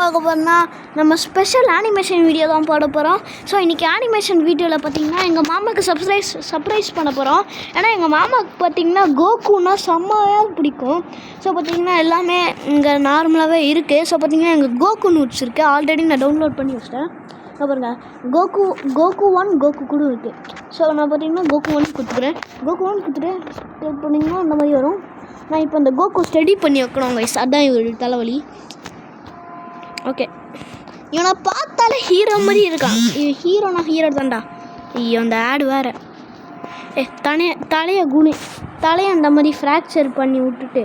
பார்க்க போகிறோம்னா நம்ம ஸ்பெஷல் அனிமேஷன் வீடியோ தான் போட போகிறோம். ஸோ இன்றைக்கி அனிமேஷன் வீடியோவில் பார்த்திங்கன்னா எங்கள் மாமாவுக்கு சர்ப்ரைஸ் பண்ண போகிறோம். ஏன்னா எங்கள் மாமாவுக்கு பார்த்திங்கன்னா கோகுன்னா செம்மையாக பிடிக்கும். ஸோ பார்த்திங்கன்னா எல்லாமே இங்கே நார்மலாகவே இருக்குது. ஸோ பார்த்திங்கன்னா எங்கள் கோகு நோட்ஸ் இருக்குது, ஆல்ரெடி நான் டவுன்லோட் பண்ணி வச்சிட்டேன். ஸோ பாருங்கள் கோகு 1 கோகு கூட இருக்குது. ஸோ நான் பார்த்திங்கன்னா கோகு 1 கொடுத்துக்கிறேன். கோகு 1 கொடுத்துட்டு டைப் பண்ணிங்கன்னா இந்த மாதிரி வரும். நான் இப்போ அந்த கோகு ஸ்டடி பண்ணி வைக்கணும் கைஸ், அதான் இவரு தலைவலி. ஓகே, இவனை பார்த்தாலே ஹீரோ மாதிரி இருக்கான். ஹீரோ தான்டா. ஐயோ அந்த ஆடு வேறு. தலையை அந்த மாதிரி ஃப்ராக்சர் பண்ணி விட்டுட்டு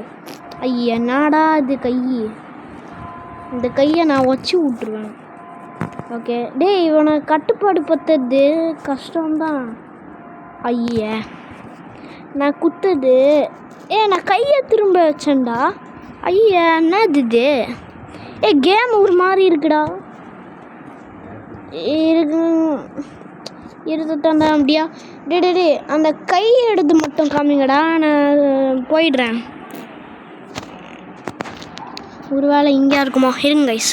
ஐயா நாடா இது இந்த கையை நான் வச்சு விட்ருவேன். ஓகே டேய், இவனை கட்டுப்பாடு பற்றுறது கஷ்டம்தான். ஐயா நான் குத்துது. நான் கையை திரும்ப வச்சேன்டா. ஐயா என்னது இது? கேம் ஒரு மாதிரி இருக்குடா. இருந்துட்டாண்டா அப்படியா? டே அந்த கையை எடுத்து மட்டும் காமிங்கடா, நான் போயிடுறேன். ஒரு வேளை இங்கே இருக்குமா? இருங்க கைஸ்.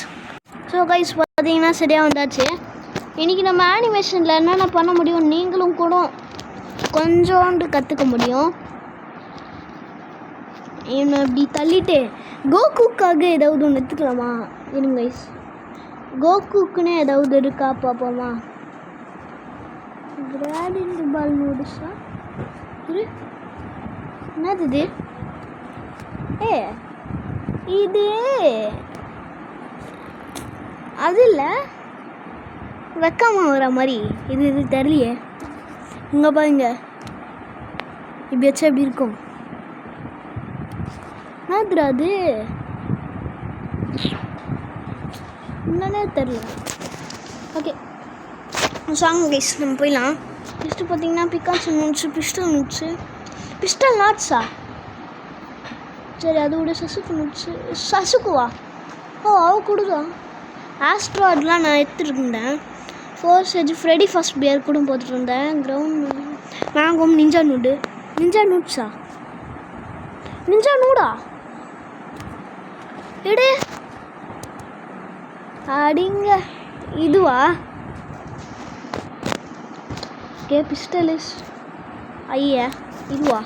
ஸோ கைஸ் பார்த்தீங்கன்னா சரியாக வந்தாச்சு. இன்றைக்கி நம்ம அனிமேஷனில் என்னென்ன பண்ண முடியும் நீங்களும் கூட கொஞ்சோண்டு கற்றுக்க முடியும். என்னை அப்படி தள்ளிட்டு கோகுக்காக ஏதாவது ஒன்று எடுத்துக்கலாமா? இருங்க கைஸ், கோகுக்குன்னு ஏதாவது இருக்கா பார்ப்போமா? கிராடிண்ட் பால் நூடுல்ஸா? என்னது இது? அது இல்லை, வெக்காம வர மாதிரி இது தெரியலையே. இங்கே பாருங்க, இப்படி வச்சா எப்படி இருக்கும்? என்னதுடா அது? என்னன்னே தெரில. ஓகே சாங் கைஸ், நம்ம போயிடலாம். ஃபஸ்ட்டு பார்த்தீங்கன்னா பிக்காச்சு நோட்ஸு, பிஸ்டல் நாட்ஸா? சரி அது விட சசுக்கு நோட்ஸு. சசுக்குவா? அவ கொடுதா? ஆஸ்ட்ராய்ட்லாம் நான் எடுத்துருந்தேன். ஃபோர்ஸ் எஜ் ஃப்ரெடி ஃபர்ஸ்ட் பியர் கூட போட்டுட்டு இருந்தேன். கிரவுண்ட் மேங்கோம் நிஞ்சா நூட்ஸா? நிஞ்சா நூடா? எடு அடிங்க. இதுவா? பிஸ்டலிஸ். ஐயா இதுவா?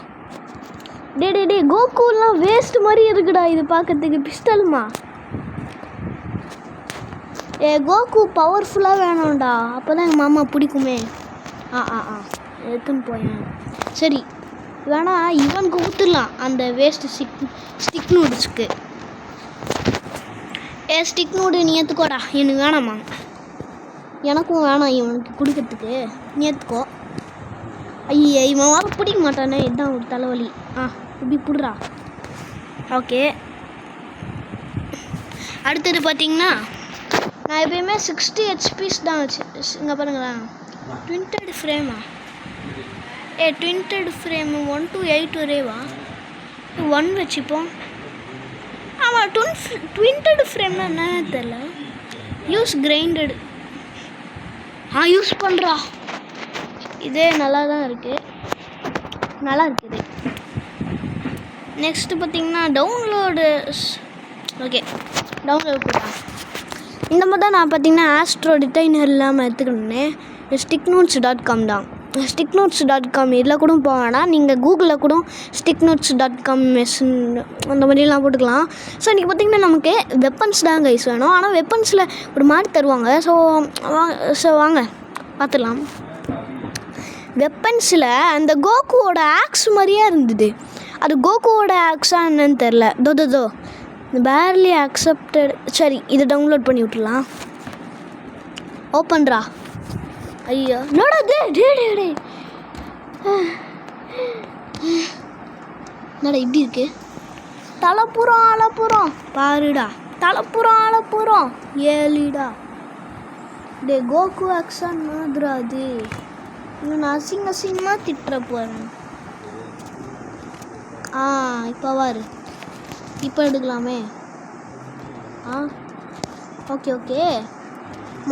டே கோகுலாம் வேஸ்ட் மாதிரி இருக்குடா இது பார்க்கறதுக்கு. பிஸ்டல்மா? கோகு பவர்ஃபுல்லாக வேணும்டா, அப்போ தான் எங்கள் மாமா பிடிக்குமே. எடுத்துன்னு போயேன். சரி வேணா இவனுக்கு ஊற்றுலாம் அந்த வேஸ்ட்டு ஸ்டிக் நூடுல்ஸ்க்கு. ஸ்டிக் நூடு நீ ஏற்றுக்கோடா, எனக்கு வேணாம்மா. எனக்கும் வேணாம் இவனுக்கு கொடுக்கறதுக்கு, நீ ஏற்றுக்கோ. ஐயா இவன் வர பிடிக்க மாட்டானே, இதுதான் ஒரு தலைவலி. இப்படி பிடுறா. ஓகே அடுத்தது பார்த்தீங்கன்னா நான் எப்பயுமே 60 HPs தான் வச்சு. இங்கே பாருங்களேன், ட்வின்டட் ஃப்ரேமா? ட்வின்டட் ஃப்ரேம் 1 to 8 வரைவா? 1 வச்சுப்போம். ஆமாம், ட்வின்டட் ஃப்ரேம்னா என்னன்னு தெரில. Use grinded. யூஸ் பண்ணுறா. இதே நல்லா தான் இருக்குது, நல்லா இருக்குது. நெக்ஸ்ட்டு பார்த்தீங்கன்னா டவுன்லோடு. ஓகே டவுன்லோட் பண்ணலாம். இந்த மாதிரி தான் நான் பார்த்தீங்கன்னா ஆஸ்ட்ரோ டிசைனர் இல்லாமல் எடுத்துக்கணுன்னே sticknotes.com தான். sticknotes.com இதில் கூட போவேன்னா நீங்கள் கூகுளில் கூட sticknotes.com அந்த மாதிரிலாம் போட்டுக்கலாம். ஸோ இன்றைக்கி பார்த்திங்கன்னா நமக்கு வெப்பன்ஸ் தான் கைஸ் வேணும். ஆனால் வெப்பன்ஸில் ஒரு மாதிரி தருவாங்க. ஸோ வாங்க பார்த்துக்கலாம். வெப்பன்ஸில் அந்த கோகுவோட ஆக்ஸ் மாதிரியே இருந்தது. அது கோகுவோட ஆக்ஸா என்னன்னு தெரில. தோ பேர்லி அக்செப்டட். சரி இதை டவுன்லோட் பண்ணி விட்டுலாம். ஓப்பன்ரா. ஐயோ என்னடா டே என்னடா இப்படி இருக்கு? தலைப்புறம் பாருடா. தலைப்புறம் ஏலிடா. டே கோகு ஆக்ஷன் மாதிரா அது. இன்னும் நான் அசிங்கமாக திட்டுற போகிறேன். இப்போ வாரு, இப்போ எடுக்கலாமே. ஓகே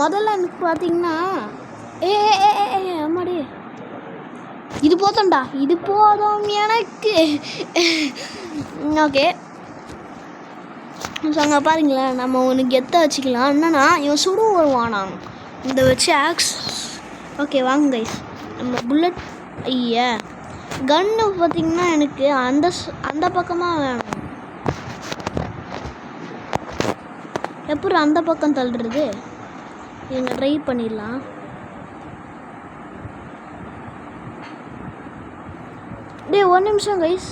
முதல்ல எனக்கு பார்த்தீங்கன்னா ஆமாடி இது போதும்டா, இது போதும் எனக்கு. ஓகே ஸோ அங்கே பாருங்களேன், நம்ம ஒன்று கெத்த வச்சுக்கலாம். என்னன்னா இவன் சுடும் வருவானா இந்த வச்சு ஆக்ஸ். ஓகே வாங்க கைஸ், நம்ம புல்லட். ஐயா கன்னு பார்த்திங்கன்னா எனக்கு அந்த பக்கமாக வேணும். எப்படி அந்த பக்கம் தள்ளுறது? இவங்க ட்ரை பண்ணிடலாம். டேய் ஒரு நிமிஷம் கைஸ்.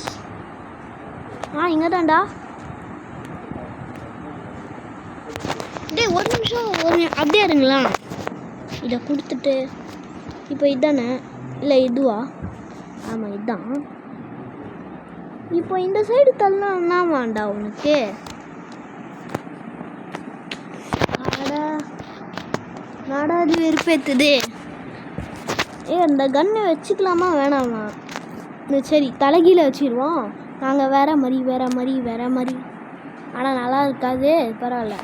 இங்கே தான்டா. டேய் ஒரு நிமிஷம் அப்படியே இருங்களா. இதை கொடுத்துட்டு இப்போ இதானே, இல்லை இதுவா? ஆமாம் இதுதான். இப்போ இந்த சைடு தள்ளனா வேண்டா உனக்கு? நாடாது வெறுப்பேத்துது. இந்த கன்னை வச்சுக்கலாமா வேணாமா? சரி தலைகீழ வச்சிருவோம். நாங்கள் வேற மாதிரி. ஆனால் நல்லா இருக்காது, பரவாயில்ல.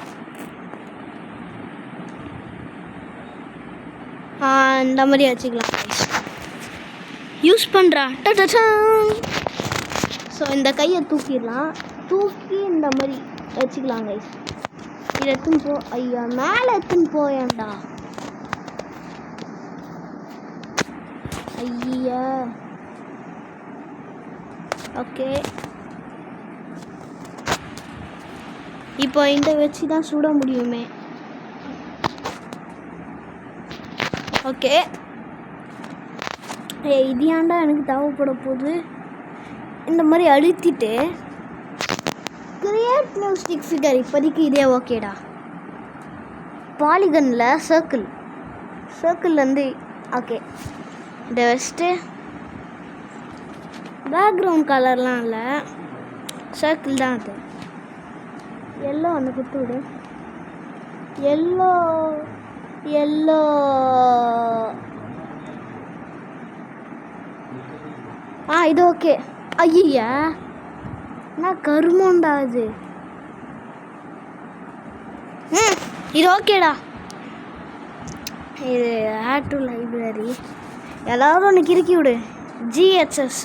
இந்த மாதிரி வச்சுக்கலாம். யூஸ் பண்ணுறா. ஸோ இந்த கையை தூக்கிடலாம். தூக்கி இந்த மாதிரி வச்சுக்கலாம் கைஸ். இதை எடுத்துன்னு போ. ஐயா மேலே எடுத்துன்னு போயேன்டா. ஐயா ஓகே, இப்போ இந்த வச்சு தான் சுட முடியுமே. ஓகே இது ஏன்டா எனக்கு தேவைப்பட போகுது. இந்த மாதிரி அழுத்திட்டு கிரியேட் நியூ ஸ்டிக் ஃபிகர். இப்போதைக்கு இதே ஓகேடா. பாலிகனில் சர்க்கிள்லேருந்து ஓகே இதை வச்சுட்டு பேக்ரவுண்ட் கலர்லாம் இல்லை, சர்க்கிள் தான் அது. எல்லோ ஒன்று கொடுத்து விடு. எல்லோ இது ஓகே. ஐயா நான் கருமோண்டா அது. இது ஓகேடா. இது ஆட் டு லைப்ரரி. எல்லாரும் ஒன்று கிறுக்கி விடு. ஜிஹெச்எஸ்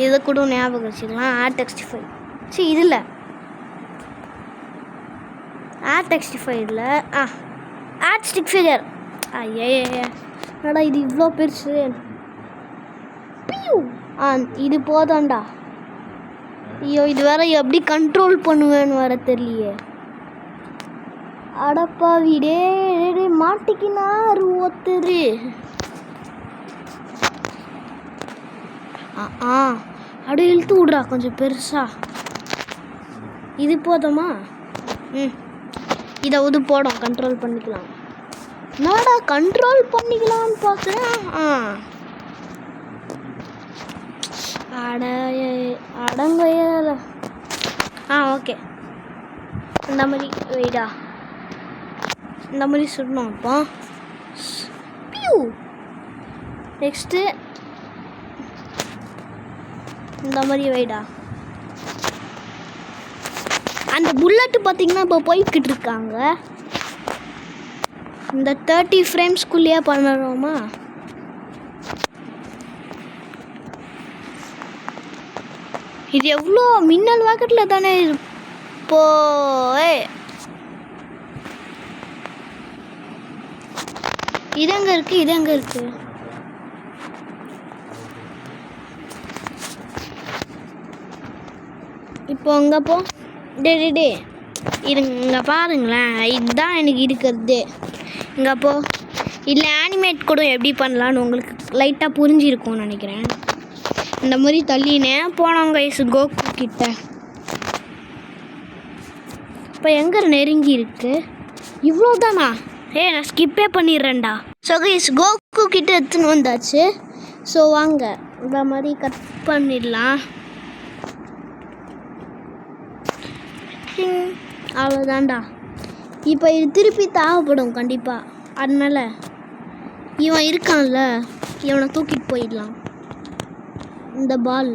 இதை கூட ஞாபகம் வச்சுக்கலாம். R65 சரி இது இல்லை, R65 இல்லை. Add stick figure. ஐயா என்னடா இது இவ்வளோ பெருசு. இது போதாண்டா. ஐயோ இது வேற எப்படி கண்ட்ரோல் பண்ணுவேன்னு வேற தெரியலையே. அடப்பா வீடே மாட்டிக்கினாரு ஒத்துரு. அப்படியே இழுத்து விடுறா கொஞ்சம் பெருசா. இது போதுமா? இதை இது போடும், கண்ட்ரோல் பண்ணிக்கலாம். நாடா கண்ட்ரோல் பண்ணிக்கலாம்னு பார்க்குறேன். அடங்கையில ஓகே இந்த மாதிரி வெயிடா. இந்த மாதிரி சுடணும். அப்போ நெக்ஸ்ட்டு இந்த மாதிரி வைடா. அந்த புல்லட்டு பார்த்தீங்கன்னா இப்போ போய்கிட்டு இருக்காங்க. இந்த 30 ஃப்ரேம்ஸ்குள்ளேயே பண்ணுறோமா? இது எவ்வளோ மின்னல் வாக்கெட்டில் தானே இப்போ. இது எங்கே இருக்குது? இப்போ அங்கே போ. டே இங்கே பாருங்களேன், இதுதான் எனக்கு இருக்கிறது. இங்கே போ. இல்லை ஆனிமேட் கூட எப்படி பண்ணலான்னு உங்களுக்கு லைட்டாக புரிஞ்சிருக்கும்னு நினைக்கிறேன். இந்த மாதிரி தள்ளினே போனாங்க கோகு கிட்ட. இப்போ எங்கே நெருங்கி இருக்கு? இவ்வளோ தானா? நான் ஸ்கிப்பே பண்ணிடுறேன்டா. ஸோ கைஸ் கோகு கிட்ட எடுத்துன்னு வந்தாச்சு. ஸோ வாங்க இந்த மாதிரி கட் பண்ணிடலாம். அவ்வளோதான்டா. இப்போ இது திருப்பி தேவைப்படும் கண்டிப்பாக. அதனால இவன் இருக்கான்ல, இவனை தூக்கிட்டு போயிடலாம். இந்த பால்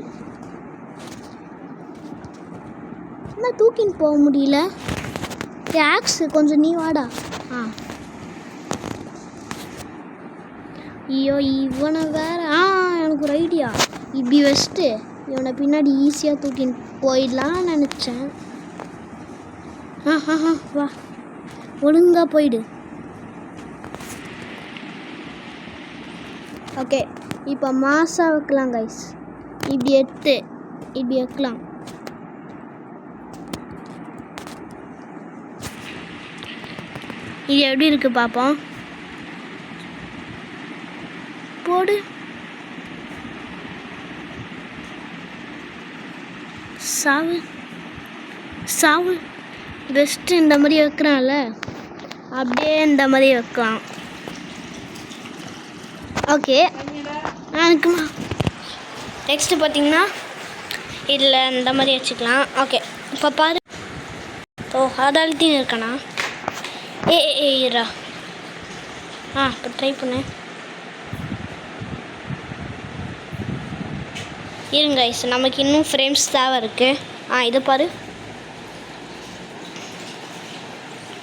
என்ன தூக்கின்னு போக முடியல. ஆக்ஸ் கொஞ்சம் நீ வாடா. ஐயோ இவனை வேற. எனக்கு ஒரு ஐடியா. இப்படி வச்சுட்டு இவனை பின்னாடி ஈஸியாக தூக்கின்னு போயிடலான்னு நினச்சேன். வா ஒழுங்காக போயிடு. ஓகே இப்போ மாசாக வைக்கலாம் கைஸ். இப்படி எடுத்து இப்படி வைக்கலாம். இது எப்படி இருக்கு பார்ப்போம். போடு. சாவு சாவு. பெஸ்ட்டு இந்த மாதிரி வைக்கிறான்ல அப்படியே இந்த மாதிரி வைக்கலாம். ஓகே எனக்குமா நெக்ஸ்ட்டு பார்த்தீங்கன்னா இதில் இந்த மாதிரி வச்சுக்கலாம். ஓகே இப்போ பாரு. ஓ அதால்ட்டின்னு இருக்கானா? ஏரா இப்போ ட்ரை பண்ணு. இருங்க ஐஸ், நமக்கு இன்னும் ஃப்ரேம்ஸ் தேவை இருக்குது. இது பாரு.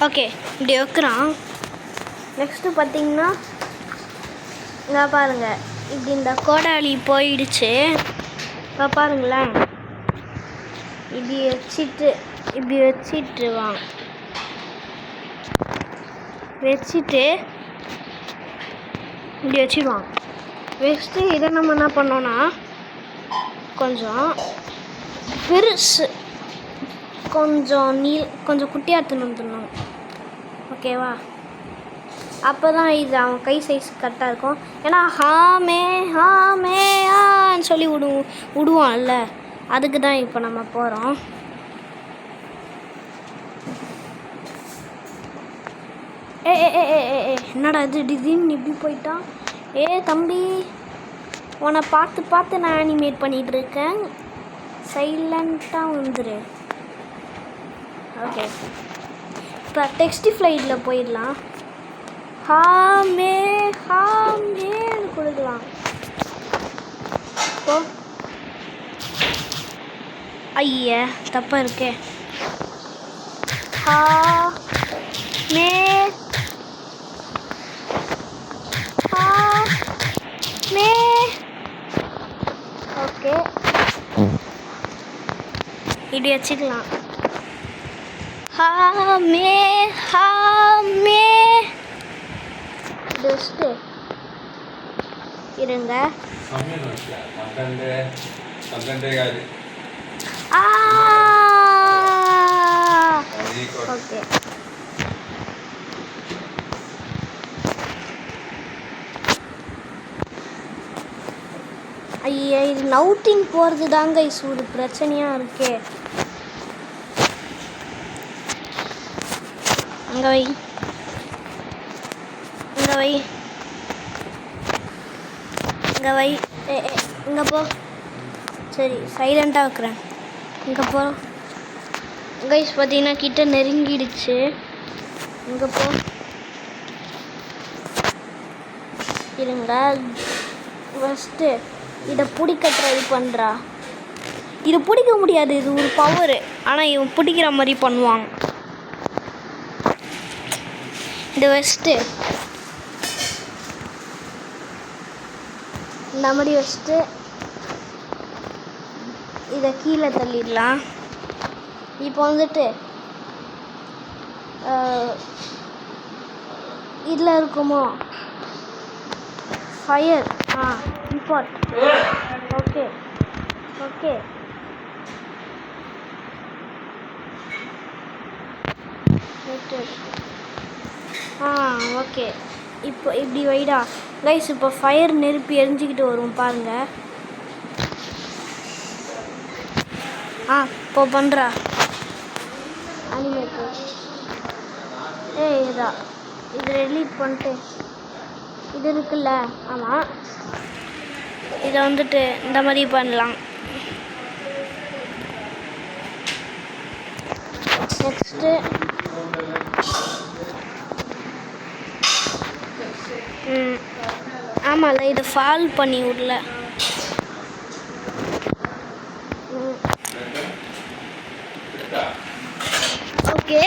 ஓகே இப்படி வைக்கிறான். நெக்ஸ்ட்டு பார்த்தீங்கன்னா இங்கே பாருங்கள், இப்படி இந்த கோடாளி போயிடுச்சு. இப்போ பாருங்களேன், இப்படி வச்சிட்டுருவான். வச்சுட்டு இப்படி வச்சிடுவான். வச்சுட்டு இதை நம்ம என்ன பண்ணோன்னா கொஞ்சம் பெருசு கொஞ்சம் குட்டியாக எடுத்துன்னு வந்துடணும். ஓகேவா? அப்போ தான் இது அவன் கை சைஸ் கரெக்டாக இருக்கும். ஏன்னா ஹான்னு சொல்லி விடுவான்ல, அதுக்கு தான் இப்போ நம்ம போகிறோம். என்னடா இது திடீர்னு இப்படி போயிட்டான்? தம்பி, உன்னை பார்த்து நான் அனிமேட் பண்ணிகிட்டு இருக்கேன். சைலண்ட்டாக வந்துரு. ஓகே இப்போ டெக்ஸ்டிஃபைடில் போயிடலாம். ஹாமேன்னு கொடுக்கலாம். இப்போ ஐயா தப்பாக இருக்கே. மே ஓகே இப்படி வச்சுக்கலாம். ஹாமே ஜஸ்ட்டு இருங்க. ஓகே ஐயா, இது நவுட்டிங் போகிறது தாங்க ஒரு பிரச்சனையாக இருக்கே. அங்கே வை இங்கே போ. சரி சைலண்ட்டாக வைக்கிறேன். இங்கே போ கைஸ். பார்த்தீங்கன்னா கிட்ட நெருங்கிடுச்சு. இங்கே போ. இருங்க ஃபஸ்ட்டு இதை பிடிக்க ட்ரை பண்ணுறா. இது பிடிக்க முடியாது, இது ஒரு பவரு. ஆனால் இவன் பிடிக்கிற மாதிரி பண்ணுவான். இந்த ஃபஸ்ட்டு இந்த மாதிரி வச்சுட்டு இதை கீழே தள்ளிடலாம். இப்போ வந்துட்டு இதில் இருக்குமோ ஃபயர். இம்பார்ட். ஓகே ஓகே இப்போ இப்படி வைடா கைஸ். இப்போ ஃபயர் நெருப்பி எரிஞ்சிக்கிட்டு வரும் பாருங்கள். இப்போ பண்ணுறா அனிமேட்டர். இதா இது டெலீட் பண்ணிட்டு இது இருக்குல்ல, ஆமாம், இதை வந்துட்டு இந்த மாதிரி பண்ணலாம். நெக்ஸ்ட்டு ஆமாம்ல, இதை ஃபால் பண்ணி விடல. ஓகே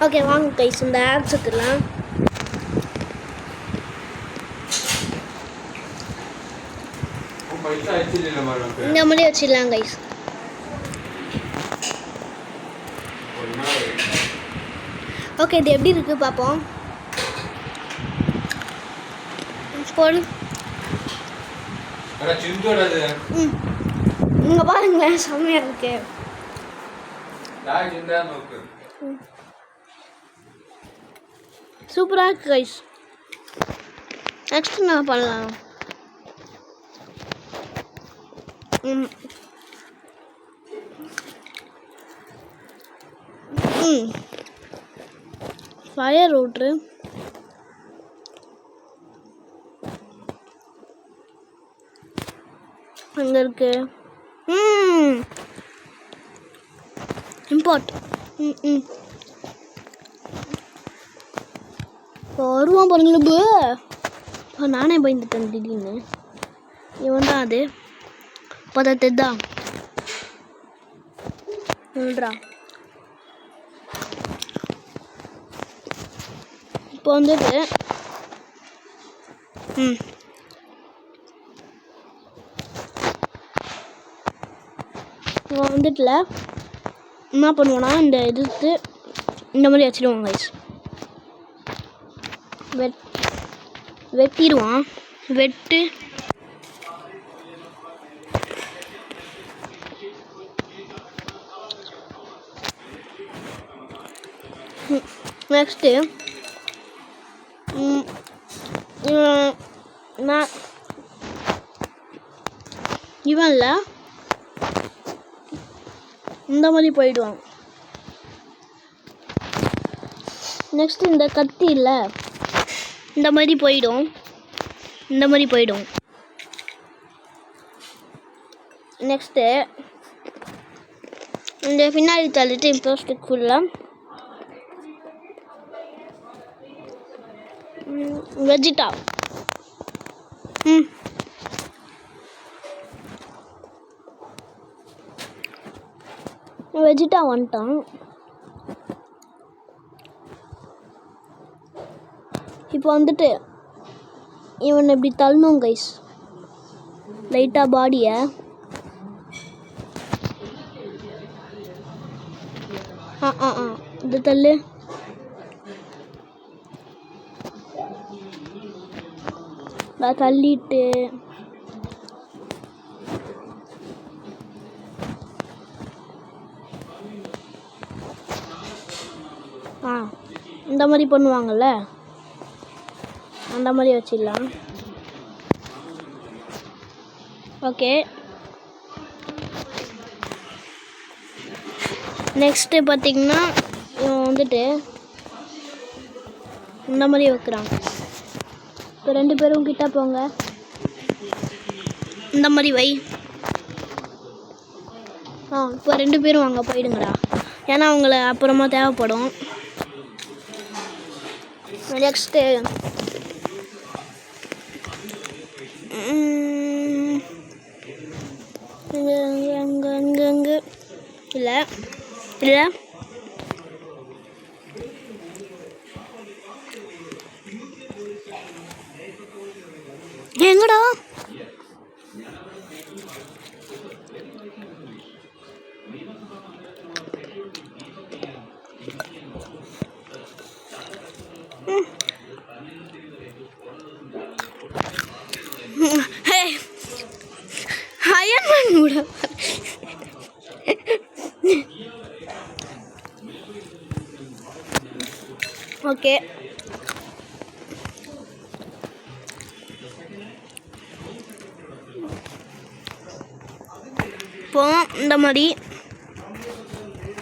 ஓகே வாங்க கைஸ், இந்த ஆப்ஸ் எடுத்துக்கலாம். இந்த மாதிரி வச்சிடலாம் கைஸ். ஓகே, இது எப்படி இருக்குது பார்ப்போம். போடு. இங்கே பாருங்களேன், செம்மையாக இருக்கு. சூப்பராக இருக்கு கைஸ். நெக்ஸ்ட் என்ன பண்ணலாம்? ஃபயர் ரூட்ரு அங்கே இருக்கு. இம்போர்ட். வருவான் பாருங்களே. நானே பயந்துட்டேன் திடீர்னு. இவன் தான் அது பதத்தான் இப்போ வந்துட்டு இவன் வந்துட்டுல என்ன பண்ணுவோன்னா இந்த இதுக்கு இந்த மாதிரி வச்சிடுவான் கைஸ். வெட்டிடுவான். வெட்டு நெக்ஸ்ட்டு இவன்ல இந்த மாதிரி போயிடுவான். நெக்ஸ்ட் இந்த கத்தி இல்லை, இந்த மாதிரி போயிடும். இந்த மாதிரி போயிடும். நெக்ஸ்ட்டு இந்த பின்னாடி தள்ளிட்டு இம்போஸ்டிக் ஃபுல்லாக வெஜிடா. வெஜிடா வந்துட்டான். இப்போ வந்துட்டு இவன் இப்படி தள்ளணும் கைஸ், லைட்டாக பாடியை. இது தள்ளு. நான் தள்ளிட்டு இந்த மாதிரி பண்ணுவாங்கள்ல, அந்த மாதிரி வச்சிடலாம். ஓகே, நெக்ஸ்ட்டு பார்த்திங்கன்னா இவன் வந்துட்டு இந்த மாதிரி வைக்கிறான். இப்போ 2 பேரும் கிட்ட போங்க. இந்த மாதிரி வை. இப்போ 2 பேரும் அங்கே போயிடுங்கடா, ஏன்னா அவங்கள அப்புறமா தேவைப்படும். நெக்ஸ்ட்டு அங்கே இல்லை இல்லை எங்கடா? அயன்மேன் கூட ஓகே. இப்போ இந்த மாதிரி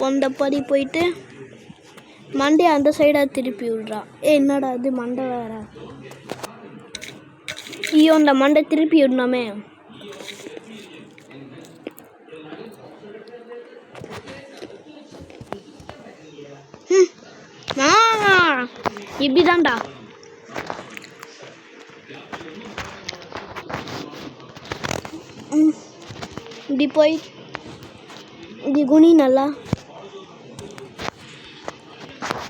பொந்தப்படி போயிட்டு மண்டே அந்த சைடாக திருப்பி விட்றா. என்னடா இது மண்டை வேற. ஐயோ, அந்த மண்டை திருப்பி விடணுமே. இப்படிதான்டா. இப்படி போய் இப்படி குனி நல்லா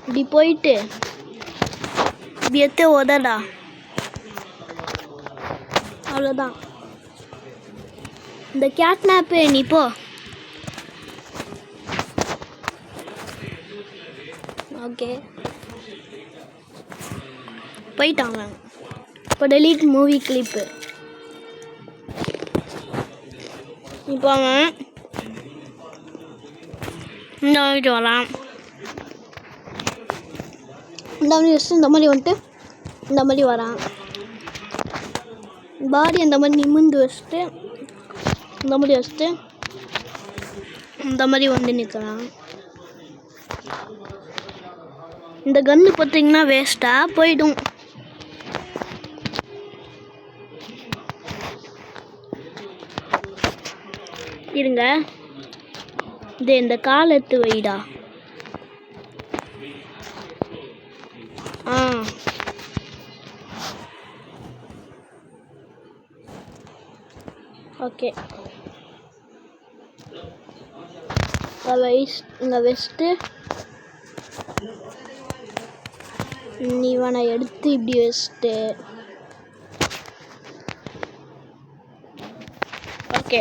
இப்படி போயிட்டு இப்படி எடுத்து உதடா. அவ்வளோதான். இந்த கேட்னாப்பு நீ போ. ஓகே. போயிட்டாங்க. இப்போ டெலீட் மூவி கிளிப்பு. இப்போ அவன் இந்த மாதிரி வரலாம். இந்த மாதிரி வச்சுட்டு இந்த மாதிரி வந்துட்டு இந்த மாதிரி வரான். பாடி அந்த மாதிரி நிமிர்ந்து வச்சுட்டு இந்த மாதிரி வச்சுட்டு இந்த மாதிரி வந்து நிற்கிறான். இந்த கன்று பார்த்தீங்கன்னா வேஸ்ட்டாக போயிடும். இருங்க, இது இந்த கால் எடுத்து வைடா. ஓகே, இங்கே வச்சுட்டு நீ இவனை எடுத்து இப்படி வச்சுட்டு ஓகே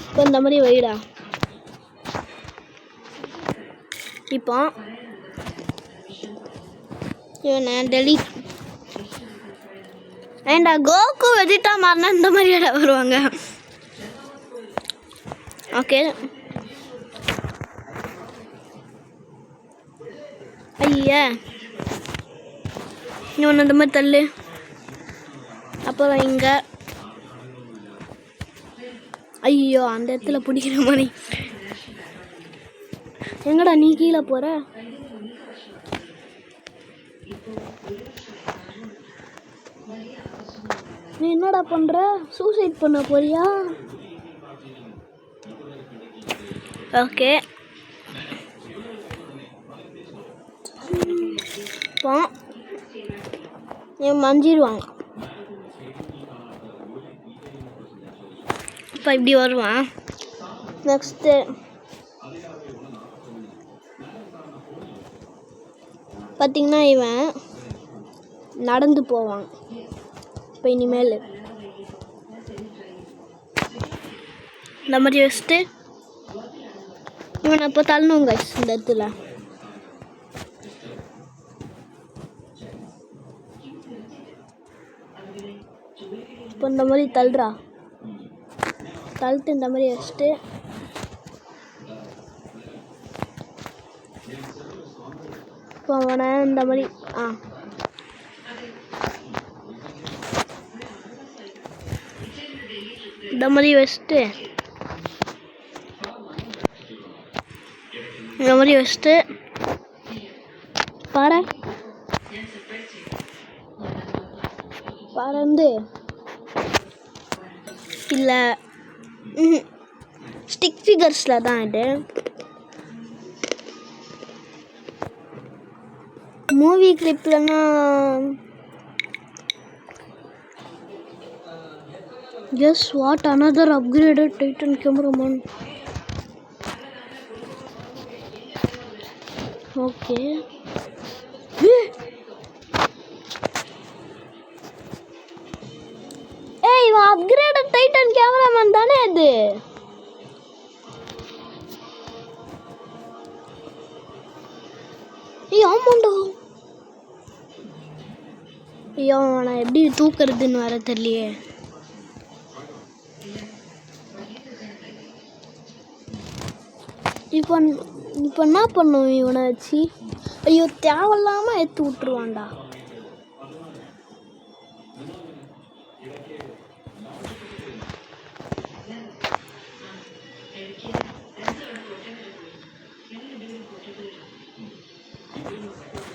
இப்போ இந்த மாதிரி வைடா. இப்போ இவனை டெலீட். ஏண்டா கோகு வெஜிட்டா மாறினா இந்த மாதிரி வருவாங்க. ஓகே, ஐயா இன்னொன்று இந்த மாதிரி தள்ளு. அப்புறம் இங்கே ஐயோ அந்த இடத்துல பிடிக்கிற மாதிரி. எங்கடா நீ கீழே போகிற? நீ என்னடா பண்ணுற? சூசைட் பண்ண போறியா? ஓகே, இப்போ இவன் மஞ்சிடுவாங்க. இப்போ இப்படி வருவான். நெக்ஸ்ட்டு பார்த்திங்கன்னா இவன் நடந்து போவான். இப்போ இனிமேல் இந்த மாதிரி வச்சுட்டு இவனை இப்போ தள்ளணுங்க இந்த இடத்துல. இப்போ இந்த மாதிரி தள்ளுறா. தள்ளிட்டு இந்த மாதிரி வச்சுட்டு இப்போ அவனை இந்த மாதிரி இந்த மாதிரி வச்சுட்டு இந்த மாதிரி வச்சுட்டு பறந்து இல்லை ஸ்டிக் ஃபிகர்ஸில் தான் இது. மூவி கிளிப்லன்னா guess what, another upgraded Titan cameraman. Okay, ஏய் இவன் upgraded Titan cameraman தானே இது? ஏய் ஆமாண்டா. ஐயோ நான் எப்படி தூக்குறதுன்னு வர தெரியலையே. இப்போ என்ன பண்ணும் இவனை வச்சு? ஐயோ தேவையில்லாமல் எடுத்து விட்டுருவான்டா.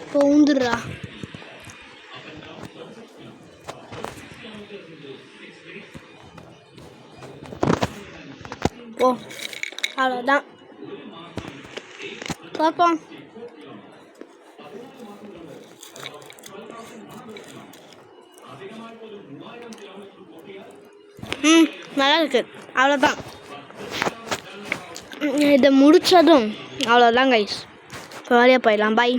இப்போ ஊந்துடுறா. ஓ அவ்வளோதான் பார்ப்போம். நல்லா இருக்கு. அவ்வளோதான், இதை முடித்ததும் அவ்வளோதான் கைஸ். இப்போ வேலையாக போயிடலாம். பாய்.